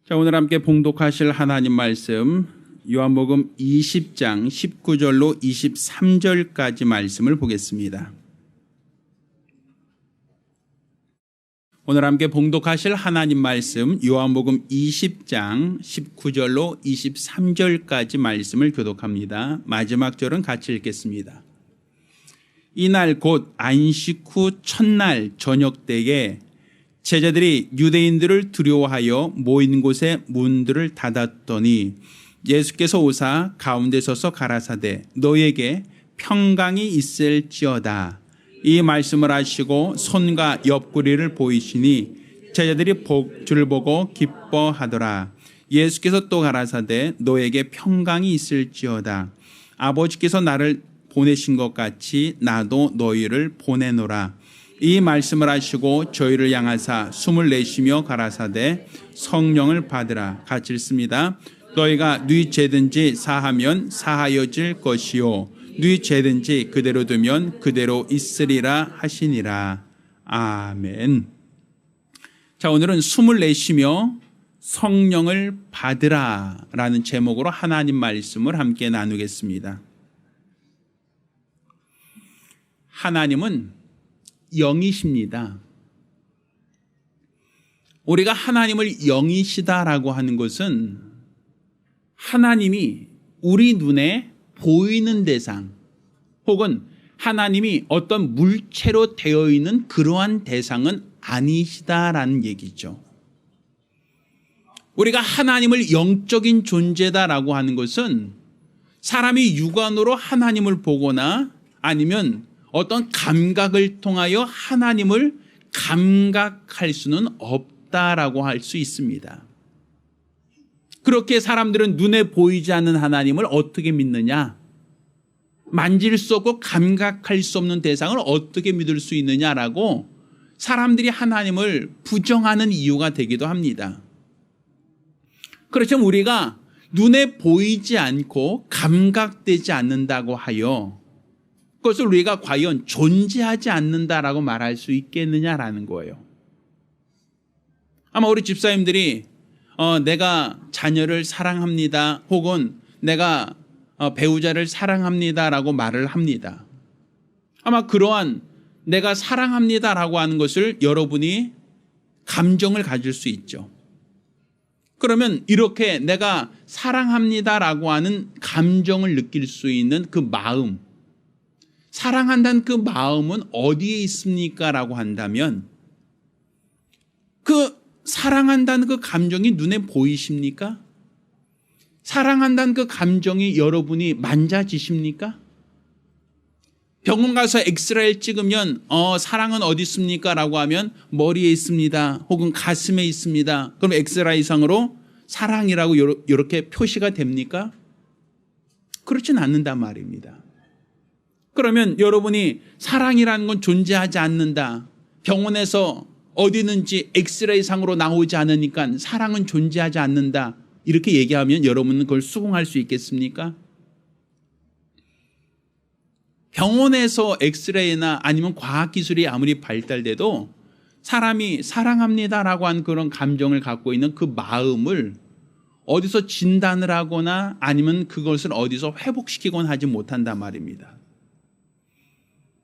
자, 오늘 함께 봉독하실 하나님 말씀 요한복음 20장 19절로 23절까지 말씀을 보겠습니다. 오늘 함께 봉독하실 하나님 말씀 요한복음 20장 19절로 23절까지 말씀을 교독합니다. 마지막 절은 같이 읽겠습니다. 이날 곧 안식 후 첫날 저녁 때에 제자들이 유대인들을 두려워하여 모인 곳에 문들을 닫았더니 예수께서 오사 가운데 서서 가라사대 너희에게 평강이 있을지어다. 이 말씀을 하시고 손과 옆구리를 보이시니 제자들이 주를 보고 기뻐하더라. 예수께서 또 가라사대 너희에게 평강이 있을지어다. 아버지께서 나를 보내신 것 같이 나도 너희를 보내노라. 이 말씀을 하시고 저희를 향하사 숨을 내쉬며 가라사대 성령을 받으라. 같이 읽습니다. 너희가 네 죄든지 사하면 사하여질 것이요 네 죄든지 그대로 두면 그대로 있으리라 하시니라. 아멘. 자, 오늘은 숨을 내쉬며 성령을 받으라 라는 제목으로 하나님 말씀을 함께 나누겠습니다. 하나님은 영이십니다. 우리가 하나님을 영이시다라고 하는 것은 하나님이 우리 눈에 보이는 대상 혹은 하나님이 어떤 물체로 되어 있는 그러한 대상은 아니시다라는 얘기죠. 우리가 하나님을 영적인 존재다라고 하는 것은 사람이 육안으로 하나님을 보거나 아니면 어떤 감각을 통하여 하나님을 감각할 수는 없다라고 할 수 있습니다. 그렇게 사람들은 눈에 보이지 않는 하나님을 어떻게 믿느냐? 만질 수 없고 감각할 수 없는 대상을 어떻게 믿을 수 있느냐라고 사람들이 하나님을 부정하는 이유가 되기도 합니다. 그렇지만 우리가 눈에 보이지 않고 감각되지 않는다고 하여 그것을 우리가 과연 존재하지 않는다라고 말할 수 있겠느냐라는 거예요. 아마 우리 집사님들이 내가 자녀를 사랑합니다 혹은 내가 배우자를 사랑합니다라고 말을 합니다. 아마 그러한 내가 사랑합니다라고 하는 것을 여러분이 감정을 가질 수 있죠. 그러면 이렇게 내가 사랑합니다라고 하는 감정을 느낄 수 있는 그 마음, 사랑한다는 그 마음은 어디에 있습니까? 라고 한다면 그 사랑한다는 그 감정이 눈에 보이십니까? 사랑한다는 그 감정이 여러분이 만져지십니까? 병원 가서 엑스레이를 찍으면 사랑은 어디 있습니까? 라고 하면 머리에 있습니다. 혹은 가슴에 있습니다. 그럼 엑스레이상으로 사랑이라고 이렇게 표시가 됩니까? 그렇진 않는단 말입니다. 그러면 여러분이 사랑이라는 건 존재하지 않는다. 병원에서 어디 있는지 엑스레이상으로 나오지 않으니까 사랑은 존재하지 않는다. 이렇게 얘기하면 여러분은 그걸 수긍할 수 있겠습니까? 병원에서 엑스레이나 아니면 과학기술이 아무리 발달돼도 사람이 사랑합니다라고 하는 그런 감정을 갖고 있는 그 마음을 어디서 진단을 하거나 아니면 그것을 어디서 회복시키거나 하지 못한단 말입니다.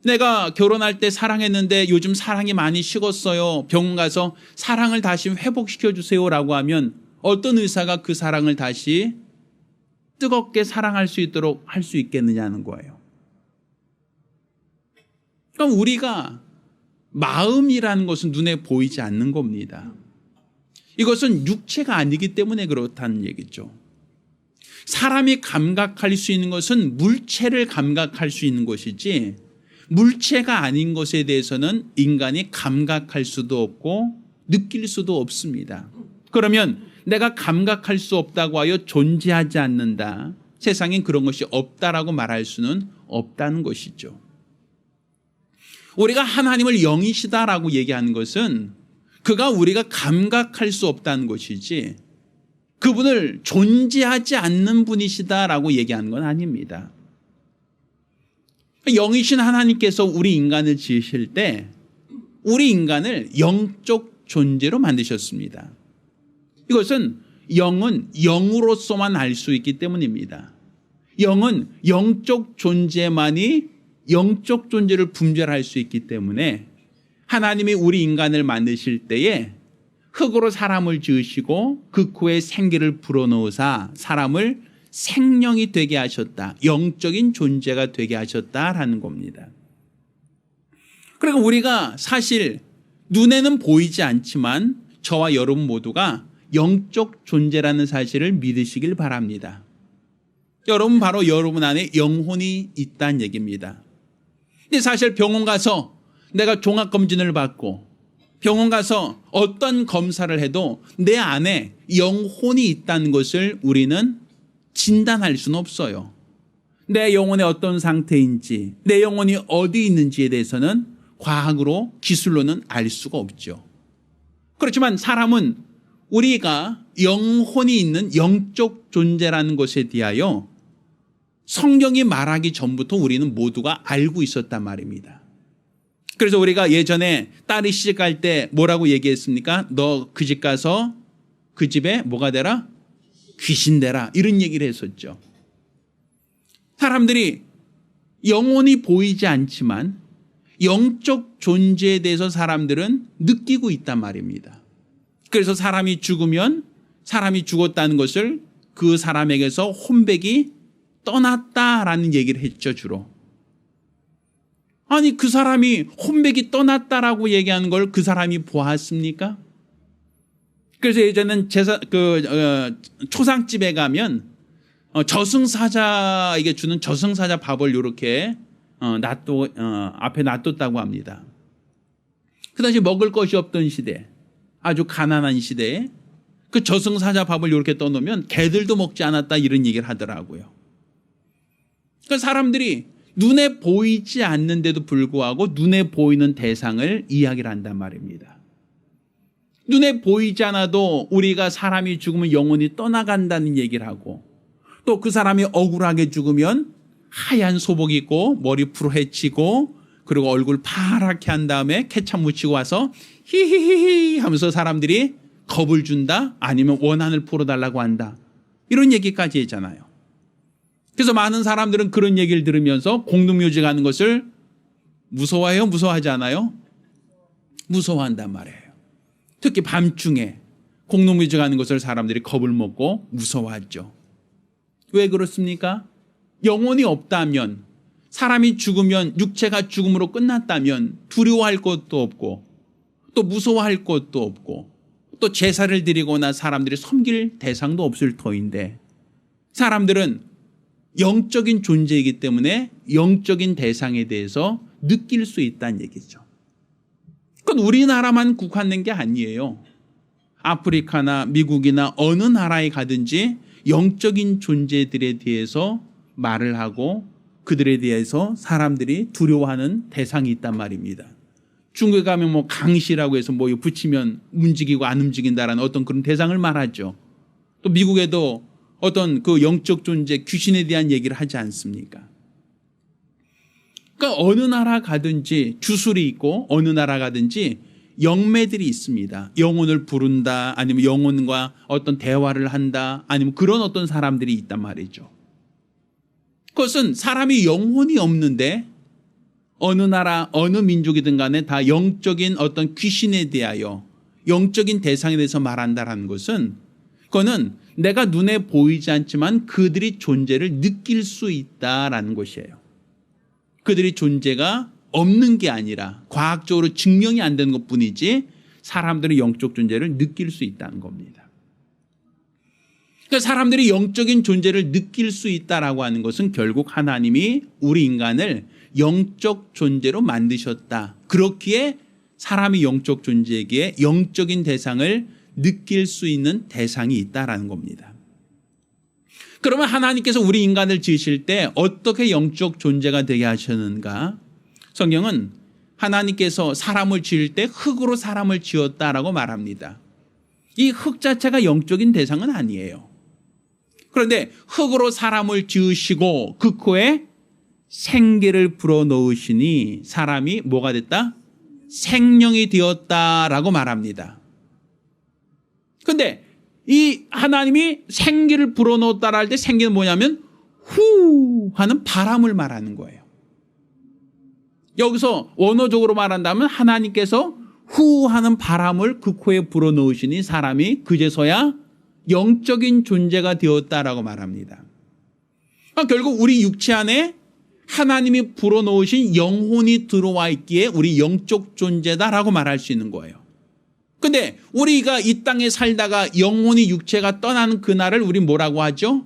내가 결혼할 때 사랑했는데 요즘 사랑이 많이 식었어요. 병원 가서 사랑을 다시 회복시켜 주세요라고 하면 어떤 의사가 그 사랑을 다시 뜨겁게 사랑할 수 있도록 할 수 있겠느냐는 거예요. 그럼 우리가 마음이라는 것은 눈에 보이지 않는 겁니다. 이것은 육체가 아니기 때문에 그렇다는 얘기죠. 사람이 감각할 수 있는 것은 물체를 감각할 수 있는 것이지 물체가 아닌 것에 대해서는 인간이 감각할 수도 없고 느낄 수도 없습니다. 그러면 내가 감각할 수 없다고 하여 존재하지 않는다. 세상엔 그런 것이 없다라고 말할 수는 없다는 것이죠. 우리가 하나님을 영이시다라고 얘기하는 것은 그가 우리가 감각할 수 없다는 것이지 그분을 존재하지 않는 분이시다라고 얘기하는 건 아닙니다. 영이신 하나님께서 우리 인간을 지으실 때 우리 인간을 영적 존재로 만드셨습니다. 이것은 영은 영으로서만 알 수 있기 때문입니다. 영은 영적 존재만이 영적 존재를 분별할 수 있기 때문에 하나님이 우리 인간을 만드실 때에 흙으로 사람을 지으시고 그 코에 생기를 불어넣으사 사람을 생명이 되게 하셨다. 영적인 존재가 되게 하셨다라는 겁니다. 그러니까 우리가 사실 눈에는 보이지 않지만 저와 여러분 모두가 영적 존재라는 사실을 믿으시길 바랍니다. 여러분 바로 여러분 안에 영혼이 있다는 얘기입니다. 근데 사실 병원 가서 내가 종합검진을 받고 병원 가서 어떤 검사를 해도 내 안에 영혼이 있다는 것을 우리는 진단할 수는 없어요. 내 영혼이 어떤 상태인지 내 영혼이 어디 있는지에 대해서는 과학으로 기술로는 알 수가 없죠. 그렇지만 사람은 우리가 영혼이 있는 영적 존재라는 것에 대하여 성경이 말하기 전부터 우리는 모두가 알고 있었단 말입니다. 그래서 우리가 예전에 딸이 시집갈 때 뭐라고 얘기했습니까? 너 그 집 가서 그 집에 뭐가 되라? 귀신 되라. 이런 얘기를 했었죠. 사람들이 영혼이 보이지 않지만 영적 존재에 대해서 사람들은 느끼고 있단 말입니다. 그래서 사람이 죽으면 사람이 죽었다는 것을 그 사람에게서 혼백이 떠났다라는 얘기를 했죠, 주로. 아니, 그 사람이 혼백이 떠났다라고 얘기하는 걸 그 사람이 보았습니까? 그래서 예전엔 초상집에 가면 저승사자에게 주는 저승사자 밥을 이렇게 앞에 놔뒀다고 합니다. 그 당시 먹을 것이 없던 시대, 아주 가난한 시대에 그 저승사자 밥을 이렇게 떠놓으면 개들도 먹지 않았다 이런 얘기를 하더라고요. 그러니까 사람들이 눈에 보이지 않는데도 불구하고 눈에 보이는 대상을 이야기를 한단 말입니다. 눈에 보이지 않아도 우리가 사람이 죽으면 영혼이 떠나간다는 얘기를 하고 또 그 사람이 억울하게 죽으면 하얀 소복 입고 머리 풀어 헤치고 그리고 얼굴 파랗게 한 다음에 케찹 묻히고 와서 히히히히 하면서 사람들이 겁을 준다 아니면 원한을 풀어달라고 한다 이런 얘기까지 했잖아요. 그래서 많은 사람들은 그런 얘기를 들으면서 공동묘지 가는 것을 무서워해요? 무서워하지 않아요? 무서워한단 말이에요. 특히 밤중에 공동묘지 가는 것을 사람들이 겁을 먹고 무서워하죠. 왜 그렇습니까? 영혼이 없다면 사람이 죽으면 육체가 죽음으로 끝났다면 두려워할 것도 없고 또 무서워할 것도 없고 또 제사를 드리거나 사람들이 섬길 대상도 없을 터인데 사람들은 영적인 존재이기 때문에 영적인 대상에 대해서 느낄 수 있다는 얘기죠. 그건 우리나라만 국한된 게 아니에요. 아프리카나 미국이나 어느 나라에 가든지 영적인 존재들에 대해서 말을 하고 그들에 대해서 사람들이 두려워하는 대상이 있단 말입니다. 중국에 가면 뭐 강시라고 해서 뭐 붙이면 움직이고 안 움직인다라는 어떤 그런 대상을 말하죠. 또 미국에도 어떤 그 영적 존재 귀신에 대한 얘기를 하지 않습니까? 그러니까 어느 나라 가든지 주술이 있고 어느 나라 가든지 영매들이 있습니다. 영혼을 부른다 아니면 영혼과 어떤 대화를 한다 아니면 그런 어떤 사람들이 있단 말이죠. 그것은 사람이 영혼이 없는데 어느 나라 어느 민족이든 간에 다 영적인 어떤 귀신에 대하여 영적인 대상에 대해서 말한다는 것은 그거는 내가 눈에 보이지 않지만 그들이 존재를 느낄 수 있다라는 것이에요. 그들이 존재가 없는 게 아니라 과학적으로 증명이 안 되는 것뿐이지 사람들이 영적 존재를 느낄 수 있다는 겁니다. 그러니까 사람들이 영적인 존재를 느낄 수 있다라고 하는 것은 결국 하나님이 우리 인간을 영적 존재로 만드셨다. 그렇기에 사람이 영적 존재에게 영적인 대상을 느낄 수 있는 대상이 있다라는 겁니다. 그러면 하나님께서 우리 인간을 지으실 때 어떻게 영적 존재가 되게 하셨는가? 성경은 하나님께서 사람을 지을 때 흙으로 사람을 지었다라고 말합니다. 이 흙 자체가 영적인 대상은 아니에요. 그런데 흙으로 사람을 지으시고 그 코에 생기를 불어넣으시니 사람이 뭐가 됐다? 생명이 되었다라고 말합니다. 그런데 이 하나님이 생기를 불어넣었다라 할 때 생기는 뭐냐면 후 하는 바람을 말하는 거예요. 여기서 원어적으로 말한다면 하나님께서 후 하는 바람을 그 코에 불어넣으시니 사람이 그제서야 영적인 존재가 되었다라고 말합니다. 그러니까 결국 우리 육체 안에 하나님이 불어넣으신 영혼이 들어와 있기에 우리 영적 존재다라고 말할 수 있는 거예요. 근데 우리가 이 땅에 살다가 영혼이 육체가 떠나는 그날을 우리 뭐라고 하죠?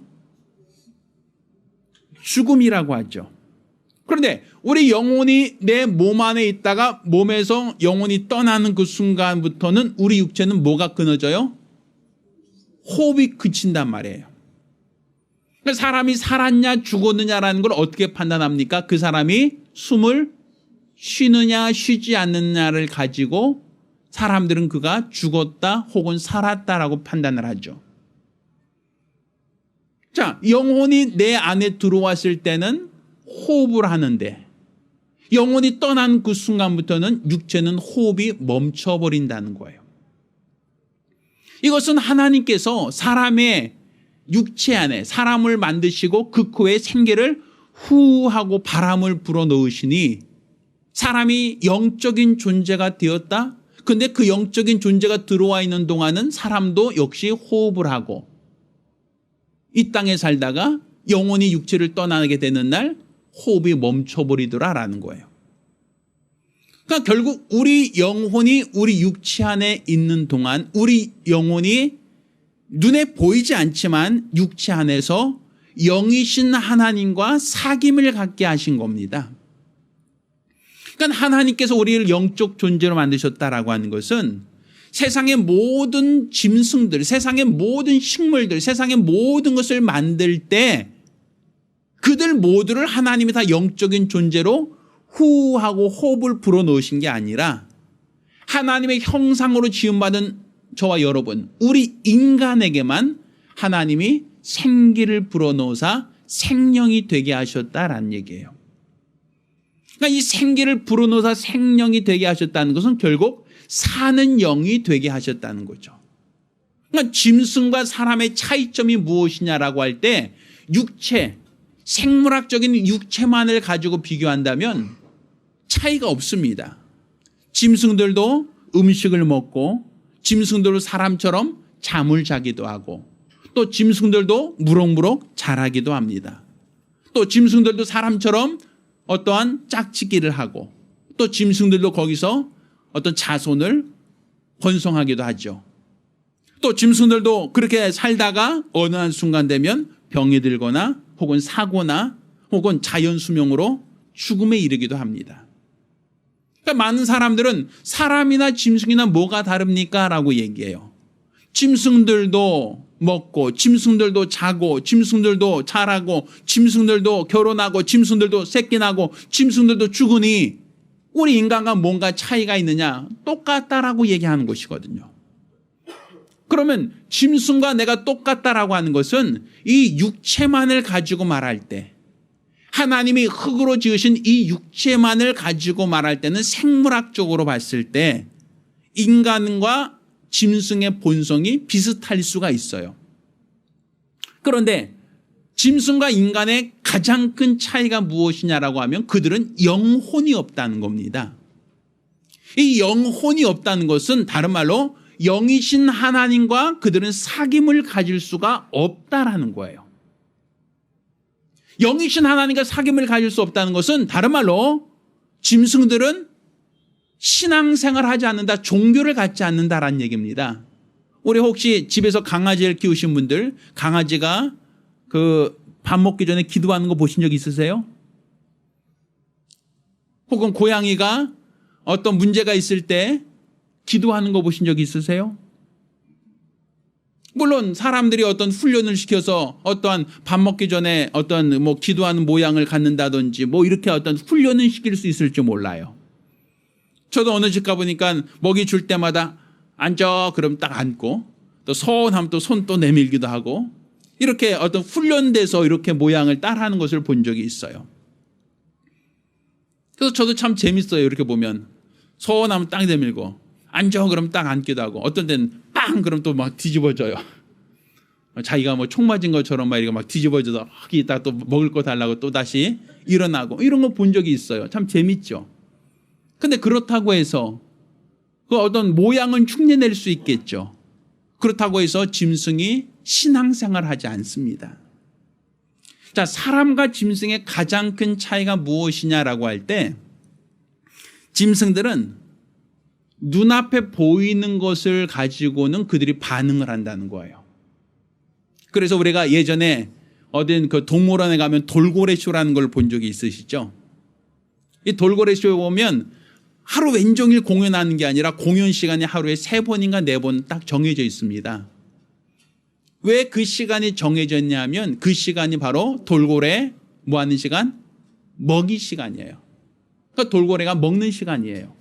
죽음이라고 하죠. 그런데 우리 영혼이 내 몸 안에 있다가 몸에서 영혼이 떠나는 그 순간부터는 우리 육체는 뭐가 끊어져요? 호흡이 그친단 말이에요. 사람이 살았냐 죽었느냐라는 걸 어떻게 판단합니까? 그 사람이 숨을 쉬느냐 쉬지 않느냐를 가지고 사람들은 그가 죽었다 혹은 살았다라고 판단을 하죠. 자, 영혼이 내 안에 들어왔을 때는 호흡을 하는데 영혼이 떠난 그 순간부터는 육체는 호흡이 멈춰버린다는 거예요. 이것은 하나님께서 사람의 육체 안에 사람을 만드시고 그 코에 생기를 후 하고 바람을 불어넣으시니 사람이 영적인 존재가 되었다. 근데 그 영적인 존재가 들어와 있는 동안은 사람도 역시 호흡을 하고 이 땅에 살다가 영혼이 육체를 떠나게 되는 날 호흡이 멈춰버리더라라는 거예요. 그러니까 결국 우리 영혼이 우리 육체 안에 있는 동안 우리 영혼이 눈에 보이지 않지만 육체 안에서 영이신 하나님과 사귐을 갖게 하신 겁니다. 그러니까 하나님께서 우리를 영적 존재로 만드셨다라고 하는 것은 세상의 모든 짐승들, 세상의 모든 식물들, 세상의 모든 것을 만들 때 그들 모두를 하나님이 다 영적인 존재로 후하고 호흡을 불어넣으신 게 아니라 하나님의 형상으로 지음받은 저와 여러분, 우리 인간에게만 하나님이 생기를 불어넣어서 생명이 되게 하셨다라는 얘기예요. 그러니까 이 생기를 불어넣어서 생명이 되게 하셨다는 것은 결국 사는 영이 되게 하셨다는 거죠. 그러니까 짐승과 사람의 차이점이 무엇이냐라고 할 때 육체, 생물학적인 육체만을 가지고 비교한다면 차이가 없습니다. 짐승들도 음식을 먹고 짐승들도 사람처럼 잠을 자기도 하고 또 짐승들도 무럭무럭 자라기도 합니다. 또 짐승들도 사람처럼 어떠한 짝짓기를 하고 또 짐승들도 거기서 어떤 자손을 번성하기도 하죠. 또 짐승들도 그렇게 살다가 어느 한 순간 되면 병이 들거나 혹은 사고나 혹은 자연 수명으로 죽음에 이르기도 합니다. 그러니까 많은 사람들은 사람이나 짐승이나 뭐가 다릅니까? 라고 얘기해요. 짐승들도 먹고 짐승들도 자고 짐승들도 자라고 짐승들도 결혼하고 짐승들도 새끼 나고 짐승들도 죽으니 우리 인간과 뭔가 차이가 있느냐? 똑같다라고 얘기하는 것이거든요. 그러면 짐승과 내가 똑같다라고 하는 것은 이 육체만을 가지고 말할 때 하나님이 흙으로 지으신 이 육체만을 가지고 말할 때는 생물학적으로 봤을 때 인간과 짐승의 본성이 비슷할 수가 있어요. 그런데 짐승과 인간의 가장 큰 차이가 무엇이냐라고 하면 그들은 영혼이 없다는 겁니다. 이 영혼이 없다는 것은 다른 말로 영이신 하나님과 그들은 사귐을 가질 수가 없다라는 거예요. 영이신 하나님과 사귐을 가질 수 없다는 것은 다른 말로 짐승들은 신앙생활을 하지 않는다, 종교를 갖지 않는다라는 얘기입니다. 우리 혹시 집에서 강아지를 키우신 분들, 강아지가 그 밥 먹기 전에 기도하는 거 보신 적 있으세요? 혹은 고양이가 어떤 문제가 있을 때 기도하는 거 보신 적 있으세요? 물론 사람들이 어떤 훈련을 시켜서 어떠한 밥 먹기 전에 어떤 뭐 기도하는 모양을 갖는다든지 뭐 이렇게 어떤 훈련을 시킬 수 있을지 몰라요. 저도 어느 집 가보니까 먹이 줄 때마다 앉아 그럼 딱 앉고 또 서운하면 또 손 또 내밀기도 하고 이렇게 어떤 훈련돼서 이렇게 모양을 따라하는 것을 본 적이 있어요. 그래서 저도 참 재밌어요. 이렇게 보면 서운하면 딱 내밀고 앉아 그럼 딱 앉기도 하고 어떤 데는 빵 그럼 또 막 뒤집어져요. 자기가 뭐 총 맞은 것처럼 막 이렇게 막 뒤집어져서 이따 또 먹을 거 달라고 또 다시 일어나고 이런 거 본 적이 있어요. 참 재밌죠. 근데 그렇다고 해서 그 어떤 모양은 흉내낼 수 있겠죠. 그렇다고 해서 짐승이 신앙생활을 하지 않습니다. 자, 사람과 짐승의 가장 큰 차이가 무엇이냐라고 할 때 짐승들은 눈앞에 보이는 것을 가지고는 그들이 반응을 한다는 거예요. 그래서 우리가 예전에 어딘 그 동물원에 가면 돌고래쇼라는 걸 본 적이 있으시죠? 이 돌고래쇼 보면 하루 왼종일 공연하는 게 아니라 공연 시간이 하루에 3번인가 4번 딱 정해져 있습니다. 왜 그 시간이 정해졌냐면 그 시간이 바로 돌고래 뭐 하는 시간? 먹이 시간이에요. 그러니까 돌고래가 먹는 시간이에요.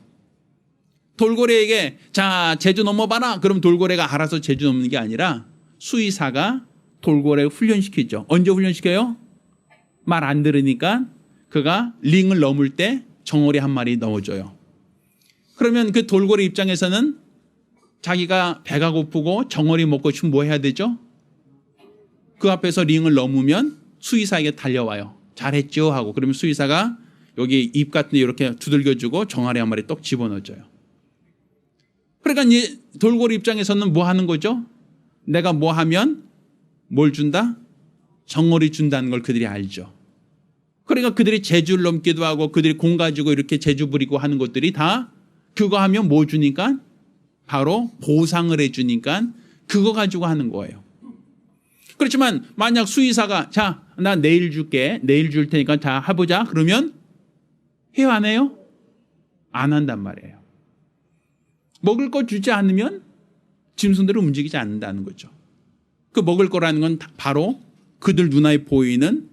돌고래에게 자 제주 넘어봐라. 그럼 돌고래가 알아서 제주 넘는 게 아니라 수의사가 돌고래 훈련시키죠. 언제 훈련시켜요? 말 안 들으니까 그가 링을 넘을 때 정어리 한 마리 넣어줘요. 그러면 그 돌고래 입장에서는 자기가 배가 고프고 정어리 먹고 싶으면 뭐 해야 되죠? 그 앞에서 링을 넘으면 수의사에게 달려와요. 잘했죠 하고 그러면 수의사가 여기 입 같은 데 이렇게 두들겨주고 정어리 한 마리 떡 집어넣어줘요. 그러니까 이 돌고래 입장에서는 뭐 하는 거죠? 내가 뭐 하면 뭘 준다? 정어리 준다는 걸 그들이 알죠. 그러니까 그들이 제주를 넘기도 하고 그들이 공 가지고 이렇게 제주 부리고 하는 것들이 다 그거 하면 뭐 주니까? 바로 보상을 해주니까 그거 가지고 하는 거예요. 그렇지만 만약 수의사가 자, 나 내일 줄게. 내일 줄 테니까 자, 해보자. 그러면 해요 안 해요? 안 한단 말이에요. 먹을 거 주지 않으면 짐승들은 움직이지 않는다는 거죠. 그 먹을 거라는 건 바로 그들 눈에 보이는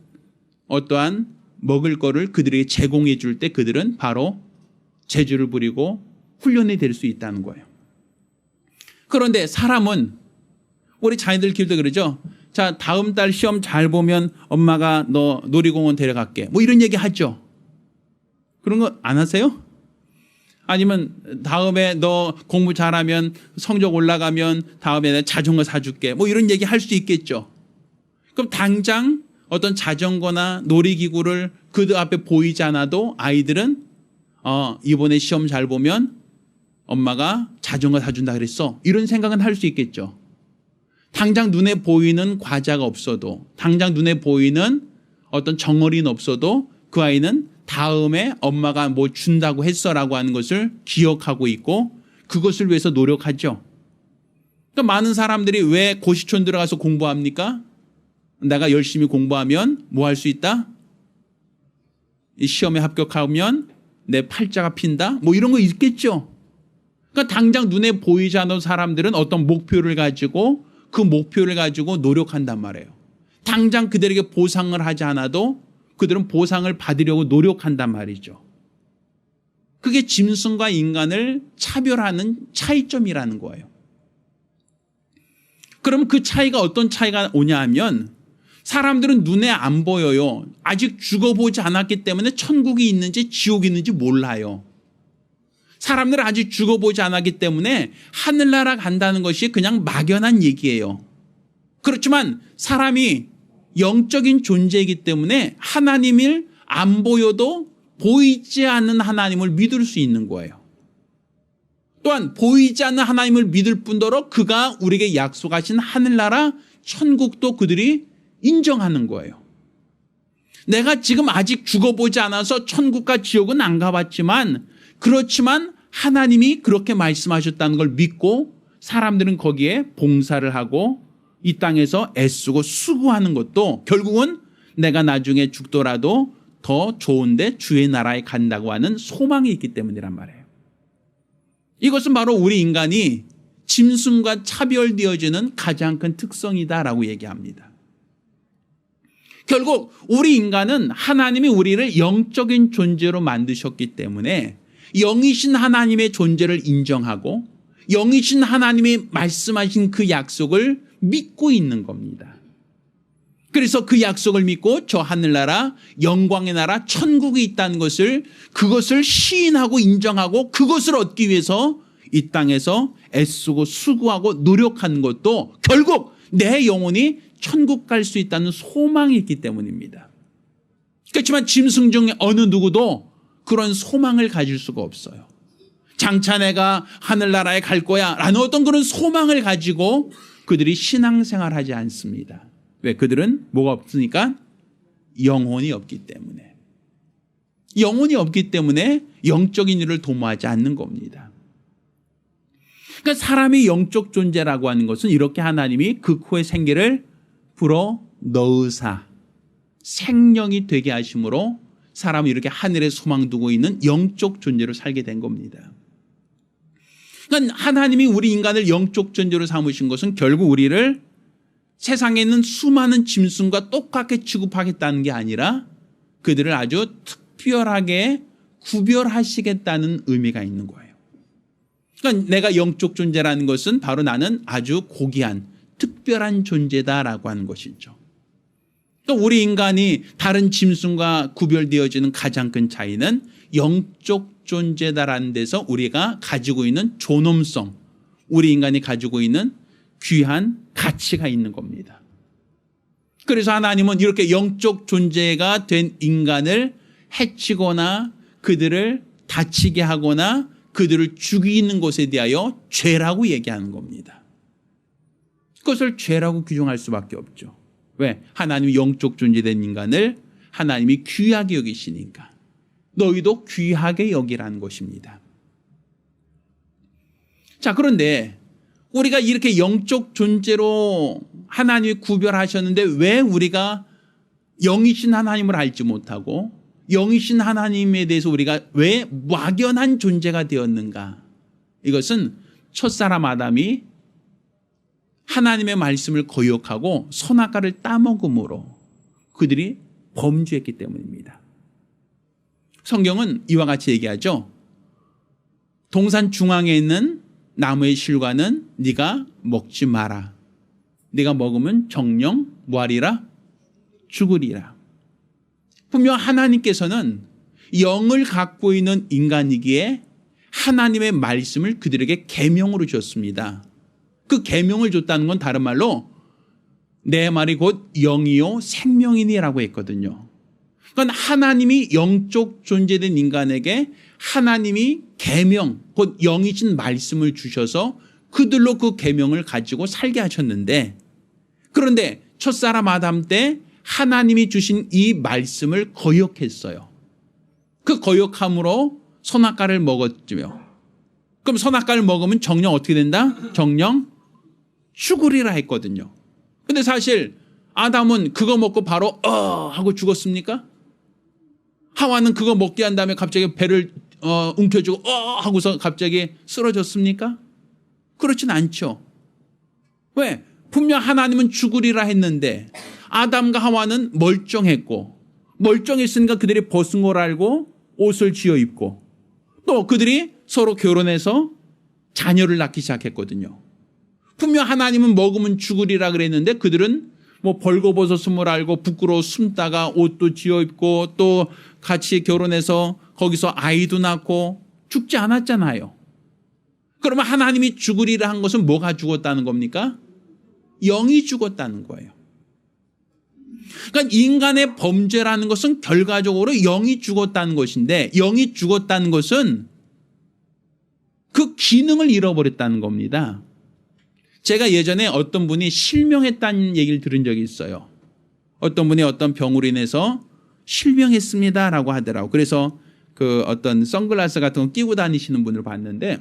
어떠한 먹을 거를 그들에게 제공해 줄 때 그들은 바로 제주를 부리고 훈련이 될 수 있다는 거예요. 그런데 사람은 우리 자녀들 길도 그러죠. 자, 다음 달 시험 잘 보면 엄마가 너 놀이공원 데려갈게. 뭐 이런 얘기 하죠. 그런 거 안 하세요? 아니면 다음에 너 공부 잘하면 성적 올라가면 다음에 내가 자전거 사줄게. 뭐 이런 얘기 할 수 있겠죠. 그럼 당장 어떤 자전거나 놀이기구를 그 앞에 보이지 않아도 아이들은 이번에 시험 잘 보면 엄마가 자전거 사준다 그랬어. 이런 생각은 할 수 있겠죠. 당장 눈에 보이는 과자가 없어도 당장 눈에 보이는 어떤 정어리는 없어도 그 아이는 다음에 엄마가 뭐 준다고 했어라고 하는 것을 기억하고 있고 그것을 위해서 노력하죠. 그러니까 많은 사람들이 왜 고시촌 들어가서 공부합니까? 내가 열심히 공부하면 뭐 할 수 있다? 이 시험에 합격하면 내 팔자가 핀다? 뭐 이런 거 있겠죠. 그러니까 당장 눈에 보이지 않는 사람들은 어떤 목표를 가지고 그 목표를 가지고 노력한단 말이에요. 당장 그들에게 보상을 하지 않아도 그들은 보상을 받으려고 노력한단 말이죠. 그게 짐승과 인간을 차별하는 차이점이라는 거예요. 그럼 그 차이가 어떤 차이가 오냐 하면 사람들은 눈에 안 보여요. 아직 죽어보지 않았기 때문에 천국이 있는지 지옥이 있는지 몰라요. 사람들은 아직 죽어보지 않았기 때문에 하늘나라 간다는 것이 그냥 막연한 얘기예요. 그렇지만 사람이 영적인 존재이기 때문에 하나님을 안 보여도 보이지 않는 하나님을 믿을 수 있는 거예요. 또한 보이지 않는 하나님을 믿을 뿐더러 그가 우리에게 약속하신 하늘나라 천국도 그들이 인정하는 거예요. 내가 지금 아직 죽어보지 않아서 천국과 지옥은 안 가봤지만 그렇지만 하나님이 그렇게 말씀하셨다는 걸 믿고 사람들은 거기에 봉사를 하고 이 땅에서 애쓰고 수고하는 것도 결국은 내가 나중에 죽더라도 더 좋은데 주의 나라에 간다고 하는 소망이 있기 때문이란 말이에요. 이것은 바로 우리 인간이 짐승과 차별되어지는 가장 큰 특성이다라고 얘기합니다. 결국 우리 인간은 하나님이 우리를 영적인 존재로 만드셨기 때문에 영이신 하나님의 존재를 인정하고 영이신 하나님이 말씀하신 그 약속을 믿고 있는 겁니다. 그래서 그 약속을 믿고 저 하늘나라 영광의 나라 천국이 있다는 것을 그것을 시인하고 인정하고 그것을 얻기 위해서 이 땅에서 애쓰고 수고하고 노력하는 것도 결국 내 영혼이 천국 갈 수 있다는 소망이 있기 때문입니다. 그렇지만 짐승 중에 어느 누구도 그런 소망을 가질 수가 없어요. 장차 내가 하늘나라에 갈 거야 라는 어떤 그런 소망을 가지고 그들이 신앙생활하지 않습니다. 왜? 그들은 뭐가 없으니까? 영혼이 없기 때문에. 영혼이 없기 때문에 영적인 일을 도모하지 않는 겁니다. 그러니까 사람이 영적 존재라고 하는 것은 이렇게 하나님이 그 코에 생기를 불어 넣으사 생명이 되게 하심으로 사람이 이렇게 하늘에 소망 두고 있는 영적 존재로 살게 된 겁니다. 그러니까 하나님이 우리 인간을 영적 존재로 삼으신 것은 결국 우리를 세상에 있는 수많은 짐승과 똑같게 취급하겠다는 게 아니라 그들을 아주 특별하게 구별하시겠다는 의미가 있는 거예요. 그러니까 내가 영적 존재라는 것은 바로 나는 아주 고귀한 특별한 존재다라고 하는 것이죠. 또 우리 인간이 다른 짐승과 구별되어지는 가장 큰 차이는 영적 존재다라는 데서 우리가 가지고 있는 존엄성, 우리 인간이 가지고 있는 귀한 가치가 있는 겁니다. 그래서 하나님은 이렇게 영적 존재가 된 인간을 해치거나 그들을 다치게 하거나 그들을 죽이는 것에 대하여 죄라고 얘기하는 겁니다. 그것을 죄라고 규정할 수밖에 없죠. 왜? 하나님이 영적 존재된 인간을 하나님이 귀하게 여기시니까. 너희도 귀하게 여기라는 것입니다. 자, 그런데 우리가 이렇게 영적 존재로 하나님이 구별하셨는데 왜 우리가 영이신 하나님을 알지 못하고 영이신 하나님에 대해서 우리가 왜 막연한 존재가 되었는가? 이것은 첫사람 아담이 하나님의 말씀을 거역하고 선악과를 따먹음으로 그들이 범죄했기 때문입니다. 성경은 이와 같이 얘기하죠. 동산 중앙에 있는 나무의 실과는 네가 먹지 마라. 네가 먹으면 정령 뭐하리라? 죽으리라. 분명 하나님께서는 영을 갖고 있는 인간이기에 하나님의 말씀을 그들에게 계명으로 줬습니다. 그 계명을 줬다는 건 다른 말로 내 말이 곧 영이요 생명이니라고 했거든요. 그러니까 하나님이 영적 존재된 인간에게 하나님이 계명 곧 영이신 말씀을 주셔서 그들로 그 계명을 가지고 살게 하셨는데 그런데 첫사람 아담 때 하나님이 주신 이 말씀을 거역했어요. 그 거역함으로 선악과를 먹었죠. 그럼 선악과를 먹으면 정령 어떻게 된다? 정령 죽으리라 했거든요. 근데 사실 아담은 그거 먹고 바로 하고 죽었습니까? 하와는 그거 먹게 한 다음에 갑자기 배를 움켜쥐고 하고서 갑자기 쓰러졌습니까? 그렇진 않죠. 왜? 분명 하나님은 죽으리라 했는데 아담과 하와는 멀쩡했고 멀쩡했으니까 그들이 벗은 걸 알고 옷을 지어 입고 또 그들이 서로 결혼해서 자녀를 낳기 시작했거든요. 분명 하나님은 먹으면 죽으리라 그랬는데 그들은 뭐 벌거벗었음을 알고 부끄러워 숨다가 옷도 지어 입고 또 같이 결혼해서 거기서 아이도 낳고 죽지 않았잖아요. 그러면 하나님이 죽으리라 한 것은 뭐가 죽었다는 겁니까? 영이 죽었다는 거예요. 그러니까 인간의 범죄라는 것은 결과적으로 영이 죽었다는 것인데 영이 죽었다는 것은 그 기능을 잃어버렸다는 겁니다. 제가 예전에 어떤 분이 실명했다는 얘기를 들은 적이 있어요. 어떤 분이 어떤 병으로 인해서 실명했습니다라고 하더라고요. 그래서 그 어떤 선글라스 같은 거 끼고 다니시는 분을 봤는데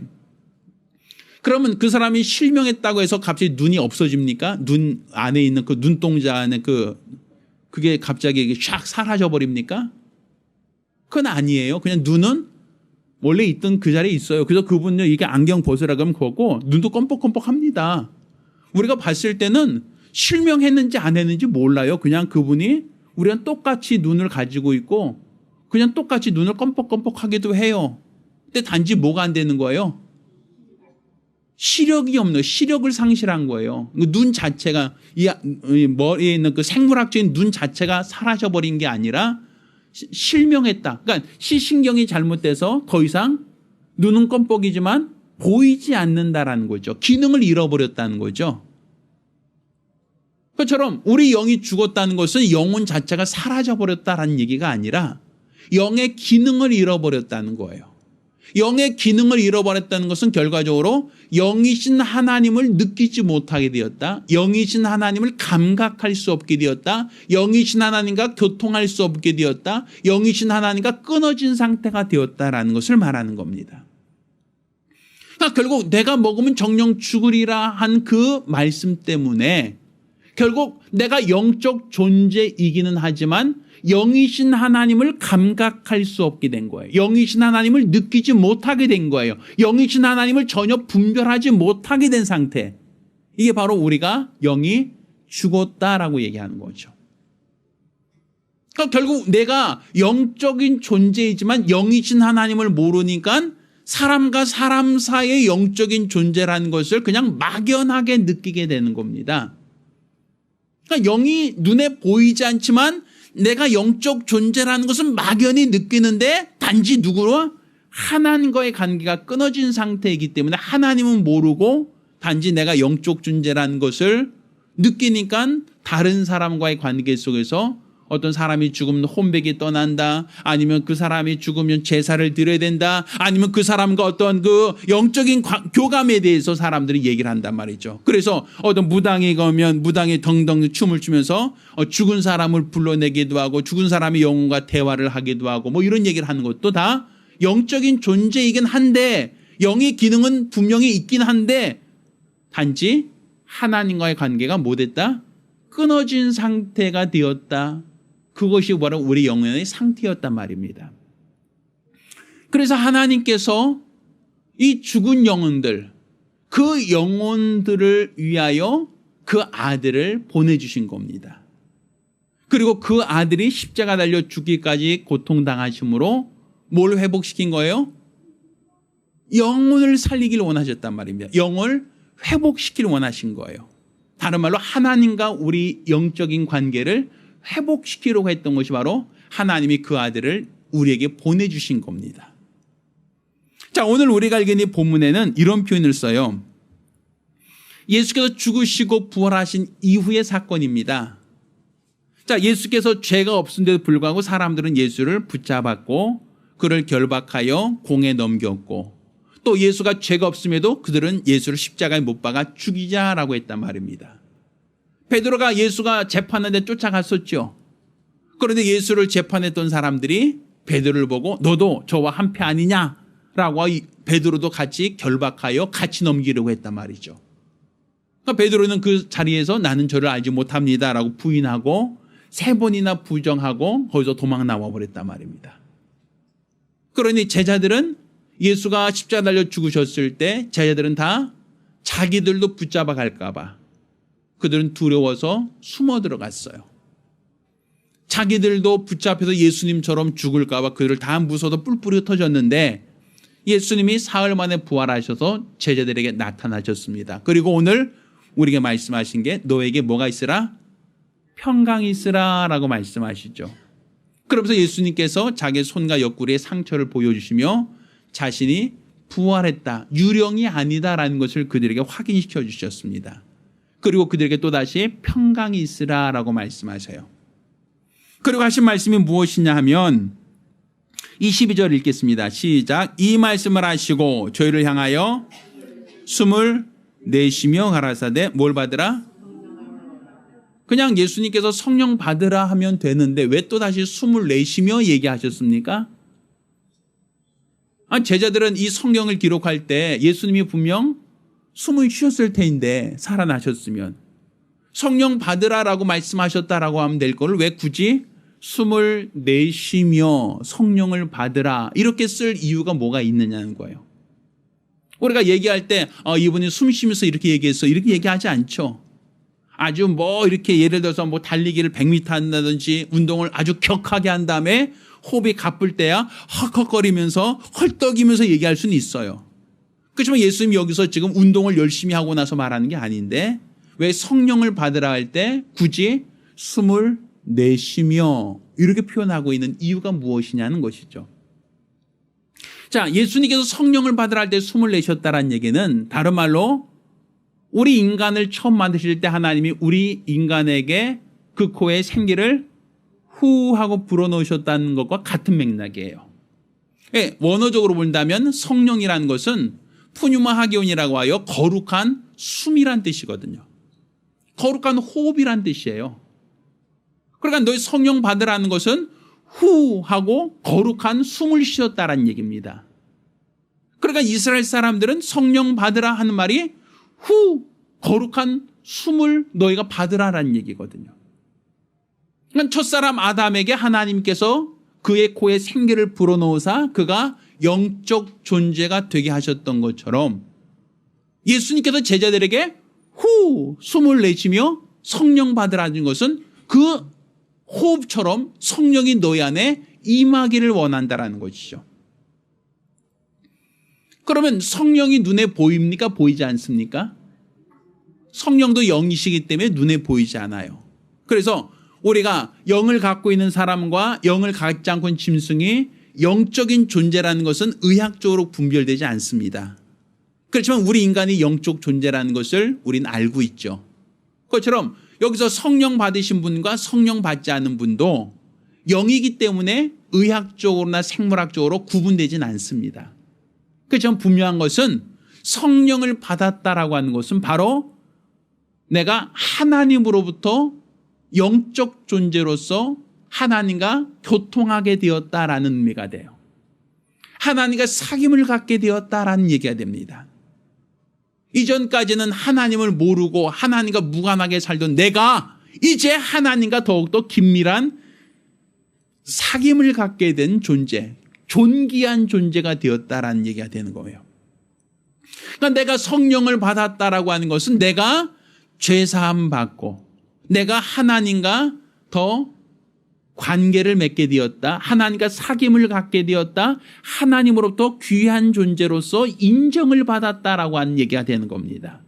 그러면 그 사람이 실명했다고 해서 갑자기 눈이 없어집니까? 눈 안에 있는 그 눈동자 안에 그게 갑자기 샥 사라져 버립니까? 그건 아니에요. 그냥 눈은 원래 있던 그 자리에 있어요. 그래서 그분은 이게 안경 벗으라 그러면 벗고 눈도 껌뻑껌뻑합니다. 우리가 봤을 때는 실명했는지 안 했는지 몰라요. 그냥 그분이 우리랑 똑같이 눈을 가지고 있고 그냥 똑같이 눈을 껌뻑껌뻑하기도 해요. 근데 단지 뭐가 안 되는 거예요? 시력이 없는 시력을 상실한 거예요. 눈 자체가 이 머리에 있는 그 생물학적인 눈 자체가 사라져버린 게 아니라 실명했다. 그러니까 시신경이 잘못돼서 더 이상 눈은 껌뻑이지만 보이지 않는다라는 거죠. 기능을 잃어버렸다는 거죠. 그처럼 우리 영이 죽었다는 것은 영혼 자체가 사라져버렸다라는 얘기가 아니라 영의 기능을 잃어버렸다는 거예요. 영의 기능을 잃어버렸다는 것은 결과적으로 영이신 하나님을 느끼지 못하게 되었다. 영이신 하나님을 감각할 수 없게 되었다. 영이신 하나님과 교통할 수 없게 되었다. 영이신 하나님과 끊어진 상태가 되었다라는 것을 말하는 겁니다. 그러니까 결국 내가 먹으면 정령 죽으리라 한 그 말씀 때문에 결국 내가 영적 존재이기는 하지만 영이신 하나님을 감각할 수 없게 된 거예요. 영이신 하나님을 느끼지 못하게 된 거예요. 영이신 하나님을 전혀 분별하지 못하게 된 상태. 이게 바로 우리가 영이 죽었다라고 얘기하는 거죠. 그러니까 결국 내가 영적인 존재이지만 영이신 하나님을 모르니까 사람과 사람 사이의 영적인 존재라는 것을 그냥 막연하게 느끼게 되는 겁니다. 그러니까 영이 눈에 보이지 않지만 내가 영적 존재라는 것은 막연히 느끼는데 단지 누구로? 하나님과의 관계가 끊어진 상태이기 때문에 하나님은 모르고 단지 내가 영적 존재라는 것을 느끼니까 다른 사람과의 관계 속에서 어떤 사람이 죽으면 혼백이 떠난다. 아니면 그 사람이 죽으면 제사를 드려야 된다. 아니면 그 사람과 어떤 그 영적인 교감에 대해서 사람들이 얘기를 한단 말이죠. 그래서 어떤 무당이 가면 무당이 덩덩 춤을 추면서 죽은 사람을 불러내기도 하고 죽은 사람이 영혼과 대화를 하기도 하고 뭐 이런 얘기를 하는 것도 다 영적인 존재이긴 한데 영의 기능은 분명히 있긴 한데 단지 하나님과의 관계가 못했다? 끊어진 상태가 되었다. 그것이 바로 우리 영혼의 상태였단 말입니다. 그래서 하나님께서 이 죽은 영혼들, 그 영혼들을 위하여 그 아들을 보내주신 겁니다. 그리고 그 아들이 십자가 달려 죽기까지 고통당하심으로 뭘 회복시킨 거예요? 영혼을 살리길 원하셨단 말입니다. 영혼을 회복시키길 원하신 거예요. 다른 말로 하나님과 우리 영적인 관계를 회복시키려고 했던 것이 바로 하나님이 그 아들을 우리에게 보내주신 겁니다. 자, 오늘 우리가 읽은 이 본문에는 이런 표현을 써요. 예수께서 죽으시고 부활하신 이후의 사건입니다. 자, 예수께서 죄가 없은데도 불구하고 사람들은 예수를 붙잡았고 그를 결박하여 공에 넘겼고 또 예수가 죄가 없음에도 그들은 예수를 십자가에 못 박아 죽이자라고 했단 말입니다. 베드로가 예수가 재판하는데 쫓아갔었죠. 그런데 예수를 재판했던 사람들이 베드로를 보고 너도 저와 한패 아니냐라고 베드로도 같이 결박하여 같이 넘기려고 했단 말이죠. 그러니까 베드로는 그 자리에서 나는 저를 알지 못합니다라고 부인하고 3번이나 부정하고 거기서 도망 나와 버렸단 말입니다. 그러니 제자들은 예수가 십자가 달려 죽으셨을 때 제자들은 다 자기들도 붙잡아 갈까 봐 그들은 두려워서 숨어 들어갔어요. 자기들도 붙잡혀서 예수님처럼 죽을까 봐 그들을 다 무서워서 뿔뿔이 흩어졌는데 예수님이 사흘 만에 부활하셔서 제자들에게 나타나셨습니다. 그리고 오늘 우리에게 말씀하신 게 너에게 뭐가 있으라? 평강이 있으라 라고 말씀하시죠. 그러면서 예수님께서 자기의 손과 옆구리에 상처를 보여주시며 자신이 부활했다, 유령이 아니다라는 것을 그들에게 확인시켜 주셨습니다. 그리고 그들에게 또다시 평강이 있으라 라고 말씀하세요. 그리고 하신 말씀이 무엇이냐 하면 22절 읽겠습니다. 시작. 이 말씀을 하시고 저희를 향하여 숨을 내쉬며 가라사대 뭘 받으라? 그냥 예수님께서 성령 받으라 하면 되는데 왜 또다시 숨을 내쉬며 얘기하셨습니까? 제자들은 이 성경을 기록할 때 예수님이 분명 숨을 쉬었을 텐데 살아나셨으면 성령 받으라라고 말씀하셨다라고 하면 될 거를 왜 굳이 숨을 내쉬며 성령을 받으라 이렇게 쓸 이유가 뭐가 있느냐는 거예요. 우리가 얘기할 때 이분이 숨 쉬면서 이렇게 얘기했어 이렇게 얘기하지 않죠. 아주 뭐 이렇게 예를 들어서 뭐 달리기를 100m 한다든지 운동을 아주 격하게 한 다음에 호흡이 가쁠 때야 헉헉거리면서 헐떡이면서 얘기할 수는 있어요. 그렇지만 예수님이 여기서 지금 운동을 열심히 하고 나서 말하는 게 아닌데 왜 성령을 받으라 할 때 굳이 숨을 내쉬며 이렇게 표현하고 있는 이유가 무엇이냐는 것이죠. 자, 예수님께서 성령을 받으라 할 때 숨을 내셨다라는 얘기는 다른 말로 우리 인간을 처음 만드실 때 하나님이 우리 인간에게 그 코에 생기를 후 하고 불어넣으셨다는 것과 같은 맥락이에요. 원어적으로 본다면 성령이라는 것은 푸뉴마 하기온이라고 하여 거룩한 숨이란 뜻이거든요. 거룩한 호흡이란 뜻이에요. 그러니까 너희 성령 받으라는 것은 후 하고 거룩한 숨을 쉬었다라는 얘기입니다. 그러니까 이스라엘 사람들은 성령 받으라 하는 말이 후 거룩한 숨을 너희가 받으라라는 얘기거든요. 그러니까 첫사람 아담에게 하나님께서 그의 코에 생기를 불어넣으사 그가 영적 존재가 되게 하셨던 것처럼 예수님께서 제자들에게 후 숨을 내쉬며 성령 받으라는 것은 그 호흡처럼 성령이 너희 안에 임하기를 원한다라는 것이죠. 그러면 성령이 눈에 보입니까? 보이지 않습니까? 성령도 영이시기 때문에 눈에 보이지 않아요. 그래서 우리가 영을 갖고 있는 사람과 영을 갖지 않고 있는 짐승이 영적인 존재라는 것은 의학적으로 분별되지 않습니다. 그렇지만 우리 인간이 영적 존재라는 것을 우리는 알고 있죠. 그것처럼 여기서 성령 받으신 분과 성령 받지 않은 분도 영이기 때문에 의학적으로나 생물학적으로 구분되진 않습니다. 그렇지만 분명한 것은 성령을 받았다라고 하는 것은 바로 내가 하나님으로부터 영적 존재로서 하나님과 교통하게 되었다라는 의미가 돼요. 하나님과 사귐을 갖게 되었다라는 얘기가 됩니다. 이전까지는 하나님을 모르고 하나님과 무관하게 살던 내가 이제 하나님과 더욱더 긴밀한 사귐을 갖게 된 존재, 존귀한 존재가 되었다라는 얘기가 되는 거예요. 그러니까 내가 성령을 받았다라고 하는 것은 내가 죄사함 받고 내가 하나님과 더 관계를 맺게 되었다. 하나님과 사귐을 갖게 되었다. 하나님으로부터 귀한 존재로서 인정을 받았다라고 하는 얘기가 되는 겁니다.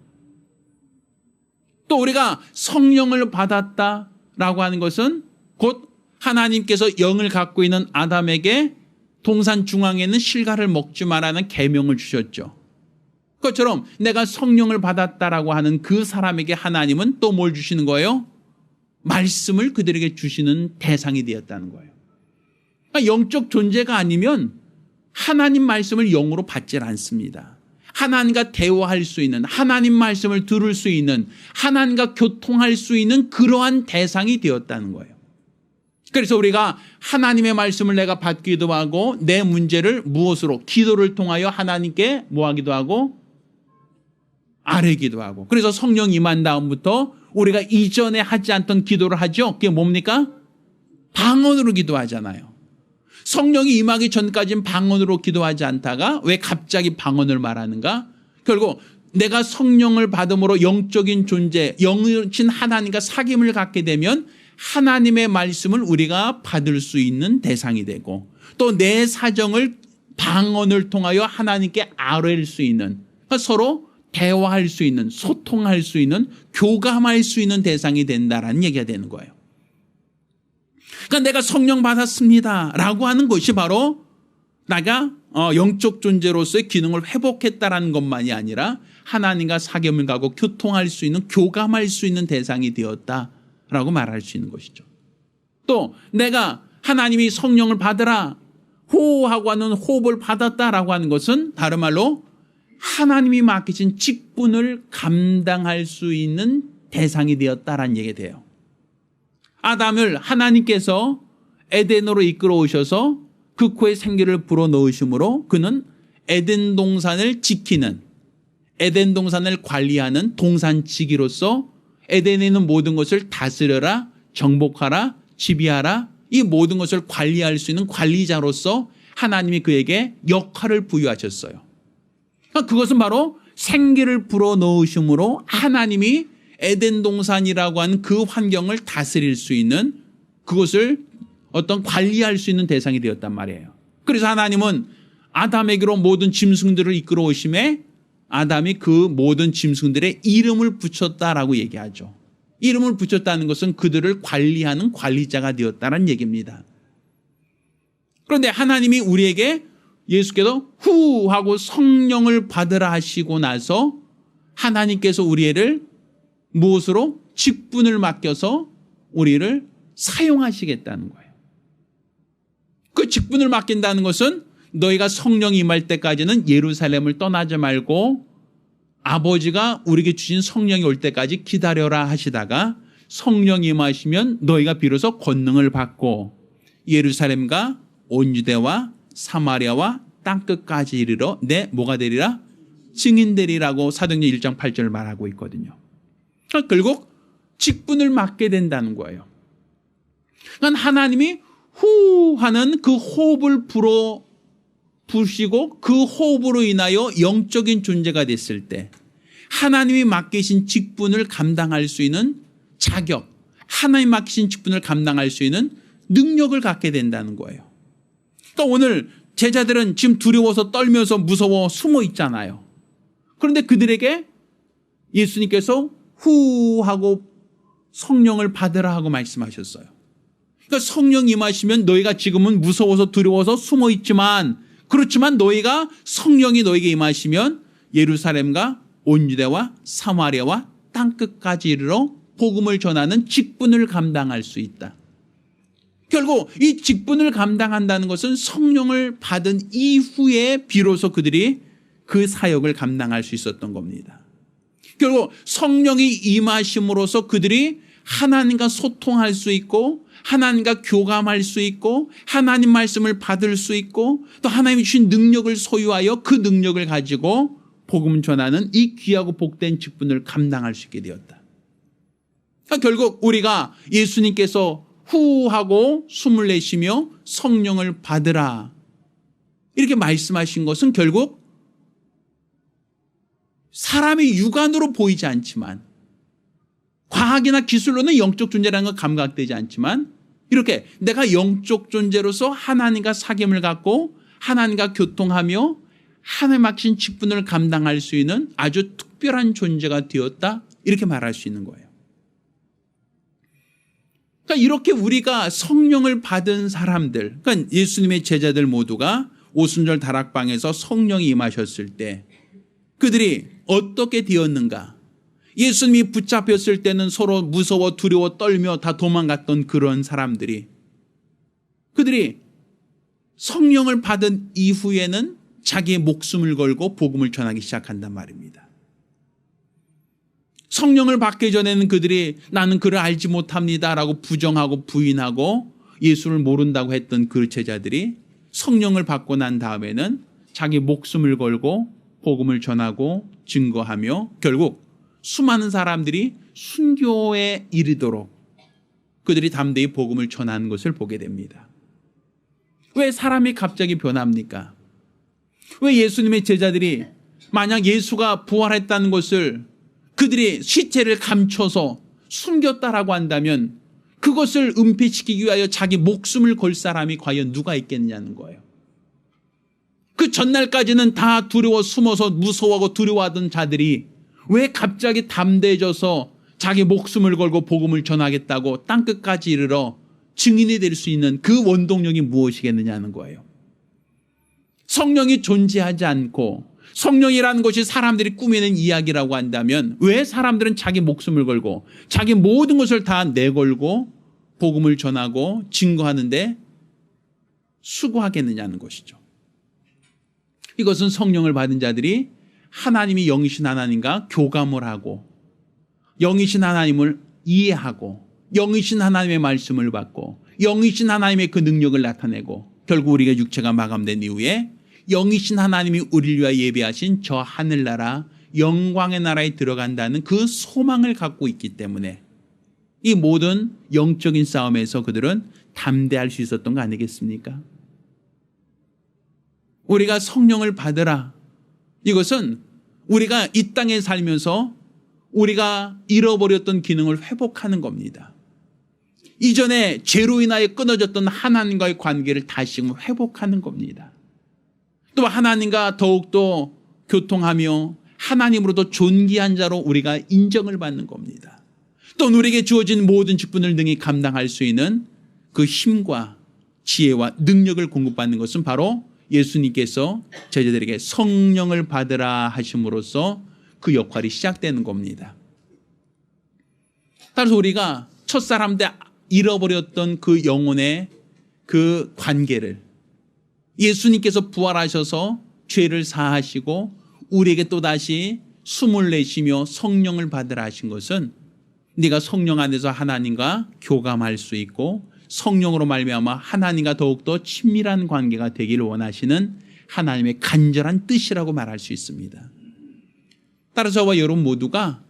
또 우리가 성령을 받았다라고 하는 것은 곧 하나님께서 영을 갖고 있는 아담에게 동산 중앙에 있는 실과를 먹지 말라는 계명을 주셨죠. 그것처럼 내가 성령을 받았다라고 하는 그 사람에게 하나님은 또 뭘 주시는 거예요? 말씀을 그들에게 주시는 대상이 되었다는 거예요. 그러니까 영적 존재가 아니면 하나님 말씀을 영으로 받질 않습니다. 하나님과 대화할 수 있는, 하나님 말씀을 들을 수 있는, 하나님과 교통할 수 있는 그러한 대상이 되었다는 거예요. 그래서 우리가 하나님의 말씀을 내가 받기도 하고 내 문제를 무엇으로? 기도를 통하여 하나님께 뭐 하기도 하고 아뢰기도 하고. 그래서 성령 임한 다음부터 우리가 이전에 하지 않던 기도를 하죠. 그게 뭡니까? 방언으로 기도하잖아요. 성령이 임하기 전까지는 방언으로 기도하지 않다가 왜 갑자기 방언을 말하는가? 결국 내가 성령을 받음으로 영적인 존재, 영이신 하나님과 사귐을 갖게 되면 하나님의 말씀을 우리가 받을 수 있는 대상이 되고 또 내 사정을 방언을 통하여 하나님께 아뢰일 수 있는, 그러니까 서로 대화할 수 있는, 소통할 수 있는, 교감할 수 있는 대상이 된다라는 얘기가 되는 거예요. 그러니까 내가 성령 받았습니다 라고 하는 것이 바로 내가 영적 존재로서의 기능을 회복했다라는 것만이 아니라 하나님과 사귐을 가고 교통할 수 있는, 교감할 수 있는 대상이 되었다라고 말할 수 있는 것이죠. 또 내가 하나님이 성령을 받으라 호하고 하는 호흡을 받았다라고 하는 것은 다른 말로 하나님이 맡기신 직분을 감당할 수 있는 대상이 되었다라는 얘기가 돼요. 아담을 하나님께서 에덴으로 이끌어 오셔서 그 코에 생기를 불어넣으심으로 그는 에덴 동산을 지키는, 에덴 동산을 관리하는 동산지기로서 에덴에 있는 모든 것을 다스려라, 정복하라, 지배하라, 이 모든 것을 관리할 수 있는 관리자로서 하나님이 그에게 역할을 부여하셨어요. 그것은 바로 생기를 불어넣으심으로 하나님이 에덴 동산이라고 하는 그 환경을 다스릴 수 있는, 그것을 어떤 관리할 수 있는 대상이 되었단 말이에요. 그래서 하나님은 아담에게로 모든 짐승들을 이끌어 오심에 아담이 그 모든 짐승들의 이름을 붙였다라고 얘기하죠. 이름을 붙였다는 것은 그들을 관리하는 관리자가 되었다는 얘기입니다. 그런데 하나님이 우리에게 예수께서 후 하고 성령을 받으라 하시고 나서 하나님께서 우리를 무엇으로? 직분을 맡겨서 우리를 사용하시겠다는 거예요. 그 직분을 맡긴다는 것은 너희가 성령이 임할 때까지는 예루살렘을 떠나지 말고 아버지가 우리에게 주신 성령이 올 때까지 기다려라 하시다가 성령이 임하시면 너희가 비로소 권능을 받고 예루살렘과 온 유대와 사마리아와 땅끝까지 이르러 내 뭐가 되리라? 증인되리라고 사도행전 1장 8절을 말하고 있거든요. 그러니까 결국 직분을 맡게 된다는 거예요. 그러니까 하나님이 후 하는 그 호흡을 부시고 그 호흡으로 인하여 영적인 존재가 됐을 때 하나님이 맡기신 직분을 감당할 수 있는 자격, 하나님 맡기신 직분을 감당할 수 있는 능력을 갖게 된다는 거예요. 그러니까 오늘 제자들은 지금 두려워서 떨면서 무서워 숨어 있잖아요. 그런데 그들에게 예수님께서 후 하고 성령을 받으라 하고 말씀하셨어요. 그러니까 성령 임하시면 너희가 지금은 무서워서 두려워서 숨어 있지만 그렇지만 너희가 성령이 너희에게 임하시면 예루살렘과 온 유대와 사마리아와 땅끝까지 이르러 복음을 전하는 직분을 감당할 수 있다. 결국 이 직분을 감당한다는 것은 성령을 받은 이후에 비로소 그들이 그 사역을 감당할 수 있었던 겁니다. 결국 성령이 임하심으로써 그들이 하나님과 소통할 수 있고 하나님과 교감할 수 있고 하나님 말씀을 받을 수 있고 또 하나님이 주신 능력을 소유하여 그 능력을 가지고 복음을 전하는 이 귀하고 복된 직분을 감당할 수 있게 되었다. 그러니까 결국 우리가 예수님께서 후 하고 숨을 내쉬며 성령을 받으라 이렇게 말씀하신 것은 결국 사람이 육안으로 보이지 않지만 과학이나 기술로는 영적 존재라는 건 감각되지 않지만 이렇게 내가 영적 존재로서 하나님과 사귐을 갖고 하나님과 교통하며 하나님 맡긴 직분을 감당할 수 있는 아주 특별한 존재가 되었다 이렇게 말할 수 있는 거예요. 그러니까 이렇게 우리가 성령을 받은 사람들, 그러니까 예수님의 제자들 모두가 오순절 다락방에서 성령이 임하셨을 때 그들이 어떻게 되었는가? 예수님이 붙잡혔을 때는 서로 무서워 두려워 떨며 다 도망갔던 그런 사람들이 그들이 성령을 받은 이후에는 자기의 목숨을 걸고 복음을 전하기 시작한단 말입니다. 성령을 받기 전에는 그들이 나는 그를 알지 못합니다라고 부정하고 부인하고 예수를 모른다고 했던 그 제자들이 성령을 받고 난 다음에는 자기 목숨을 걸고 복음을 전하고 증거하며 결국 수많은 사람들이 순교에 이르도록 그들이 담대히 복음을 전하는 것을 보게 됩니다. 왜 사람이 갑자기 변합니까? 왜 예수님의 제자들이 만약 예수가 부활했다는 것을 그들이 시체를 감춰서 숨겼다라고 한다면 그것을 은폐시키기 위하여 자기 목숨을 걸 사람이 과연 누가 있겠느냐는 거예요. 그 전날까지는 다 두려워 숨어서 무서워하고 두려워하던 자들이 왜 갑자기 담대해져서 자기 목숨을 걸고 복음을 전하겠다고 땅끝까지 이르러 증인이 될 수 있는 그 원동력이 무엇이겠느냐는 거예요. 성령이 존재하지 않고 성령이라는 것이 사람들이 꾸미는 이야기라고 한다면 왜 사람들은 자기 목숨을 걸고 자기 모든 것을 다 내걸고 복음을 전하고 증거하는데 수고하겠느냐는 것이죠. 이것은 성령을 받은 자들이 하나님이 영이신 하나님과 교감을 하고 영이신 하나님을 이해하고 영이신 하나님의 말씀을 받고 영이신 하나님의 그 능력을 나타내고 결국 우리가 육체가 마감된 이후에 영이신 하나님이 우리를 위하여 예비하신 저 하늘나라 영광의 나라에 들어간다는 그 소망을 갖고 있기 때문에 이 모든 영적인 싸움에서 그들은 담대할 수 있었던 거 아니겠습니까? 우리가 성령을 받으라. 이것은 우리가 이 땅에 살면서 우리가 잃어버렸던 기능을 회복하는 겁니다. 이전에 죄로 인하여 끊어졌던 하나님과의 관계를 다시금 회복하는 겁니다. 또 하나님과 더욱더 교통하며 하나님으로도 존귀한 자로 우리가 인정을 받는 겁니다. 또 우리에게 주어진 모든 직분을 능히 감당할 수 있는 그 힘과 지혜와 능력을 공급받는 것은 바로 예수님께서 제자들에게 성령을 받으라 하심으로써 그 역할이 시작되는 겁니다. 따라서 우리가 첫사람 때 잃어버렸던 그 영혼의 그 관계를 예수님께서 부활하셔서 죄를 사하시고 우리에게 또다시 숨을 내쉬며 성령을 받으라 하신 것은 네가 성령 안에서 하나님과 교감할 수 있고 성령으로 말미암아 하나님과 더욱더 친밀한 관계가 되기를 원하시는 하나님의 간절한 뜻이라고 말할 수 있습니다. 따라서 저와 여러분 모두가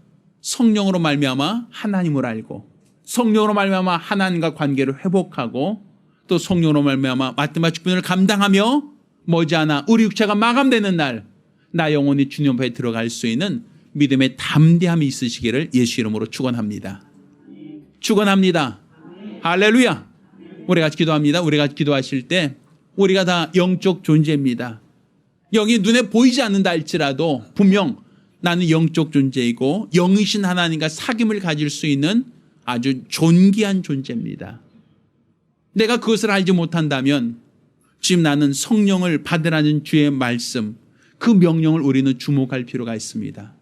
성령으로 말미암아 하나님을 알고 성령으로 말미암아 하나님과 관계를 회복하고 또 성령으로 말미암아 마지막 직분을 감당하며 머지않아 우리 육체가 마감되는 날 나 영혼이 주님 앞에 들어갈 수 있는 믿음의 담대함이 있으시기를 예수 이름으로 축원합니다. 축원합니다. 할렐루야. 우리가 기도합니다. 우리가 기도하실 때 우리가 다 영적 존재입니다. 여기 눈에 보이지 않는다 할지라도 분명 나는 영적 존재이고 영이신 하나님과 사귐을 가질 수 있는 아주 존귀한 존재입니다. 내가 그것을 알지 못한다면 지금 나는 성령을 받으라는 주의 말씀, 그 명령을 우리는 주목할 필요가 있습니다.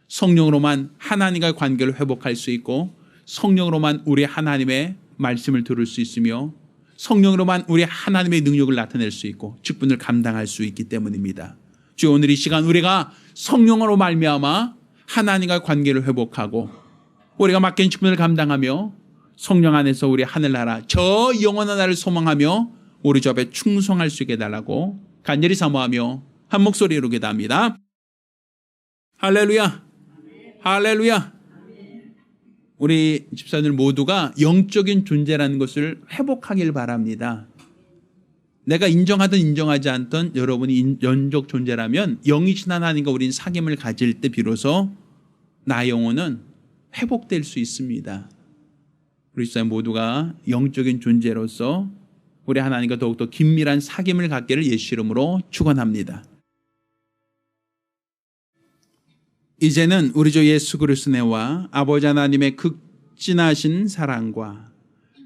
성령으로만 하나님과의 관계를 회복할 수 있고 성령으로만 우리 하나님의 말씀을 들을 수 있으며 성령으로만 우리 하나님의 능력을 나타낼 수 있고 직분을 감당할 수 있기 때문입니다. 주여 오늘 이 시간 우리가 성령으로 말미암아 하나님과의 관계를 회복하고 우리가 맡긴 직분을 감당하며 성령 안에서 우리 하늘나라 저 영원한 나라를 소망하며 우리 주 앞에 충성할 수 있게 해달라고 간절히 사모하며 한 목소리로 기도합니다. 할렐루야. 할렐루야. 우리 집사들 모두가 영적인 존재라는 것을 회복하길 바랍니다. 내가 인정하든 인정하지 않든 여러분이 영적 존재라면 영이신 하나님과 우린 사귐을 가질 때 비로소 나의 영혼은 회복될 수 있습니다. 우리 집사님 모두가 영적인 존재로서 우리 하나님과 더욱더 긴밀한 사귐을 갖기를 예수 이름으로 축원합니다. 이제는 우리 주 예수 그리스도의 은혜와 아버지 하나님의 극진하신 사랑과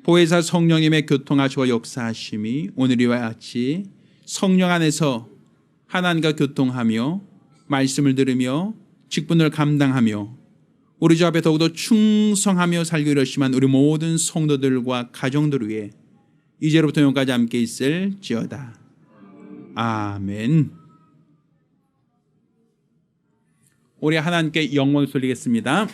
보혜사 성령님의 교통하시고 역사하심이 오늘 이와 같이 성령 안에서 하나님과 교통하며 말씀을 들으며 직분을 감당하며 우리 주 앞에 더욱더 충성하며 살기로 열심한 우리 모든 성도들과 가정들 위해 이제로부터 영까지 함께 있을지어다. 아멘. 우리 하나님께 영광을 돌리겠습니다.